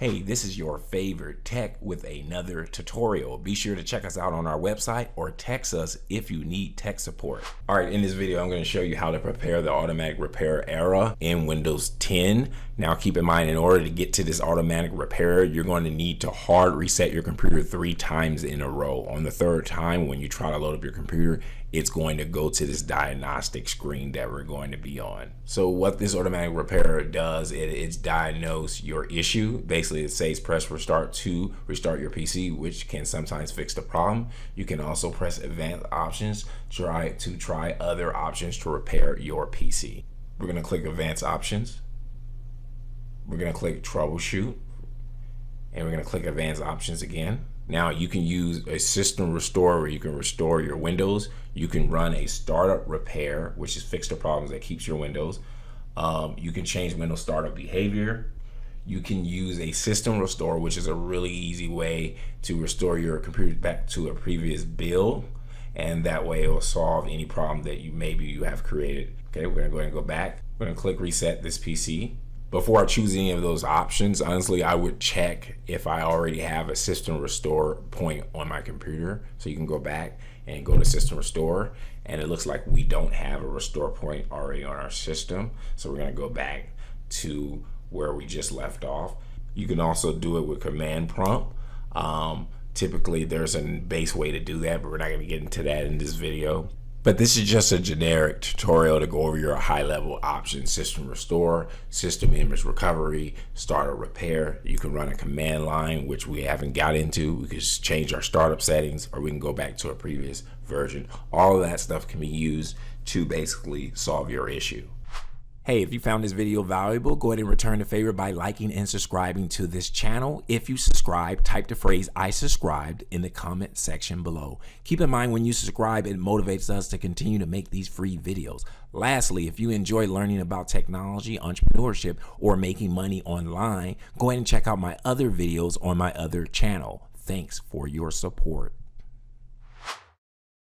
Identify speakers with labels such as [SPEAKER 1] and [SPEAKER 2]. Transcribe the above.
[SPEAKER 1] Hey, this is your favorite tech with another tutorial. Be sure to check us out on our website or text us if you need tech support. All right, in this video, I'm going to show you how to prepare the automatic repair error in Windows 10. Now, keep in mind, in order to get to this automatic repair, you're going to need to hard reset your computer 3 times in a row. On the 3rd time, when you try to load up your computer, it's going to go to this diagnostic screen that we're going to be on. So what this automatic repair does, it's diagnose your issue. Basically, it says press restart to restart your PC, which can sometimes fix the problem. You can also press advanced options, try other options to repair your PC. We're going to click advanced options. We're going to click troubleshoot, and we're going to click advanced options again. Now you can use a system restore where you can restore your Windows. You can run a startup repair, which is fix the problems that keeps your Windows. You can change Windows startup behavior. You can use a system restore, which is a really easy way to restore your computer back to a previous build, and that way it will solve any problem that maybe you have created. Okay, we're gonna go ahead and go back. We're gonna click reset this PC. Before I choose any of those options, honestly, I would check if I already have a system restore point on my computer. So you can go back and go to system restore, and it looks like we don't have a restore point already on our system. So we're gonna go back to where we just left off. You can also do it with command prompt. Typically there's a base way to do that, but we're not gonna get into that in this video. But this is just a generic tutorial to go over your high-level options: system restore, system image recovery, startup repair. You can run a command line, which we haven't got into. We can just change our startup settings, or we can go back to a previous version. All of that stuff can be used to basically solve your issue. Hey, if you found this video valuable, go ahead and return the favor by liking and subscribing to this channel. If you subscribe, type the phrase "I subscribed" in the comment section below. Keep in mind, when you subscribe, it motivates us to continue to make these free videos. Lastly, if you enjoy learning about technology, entrepreneurship, or making money online, go ahead and check out my other videos on my other channel. Thanks for your support.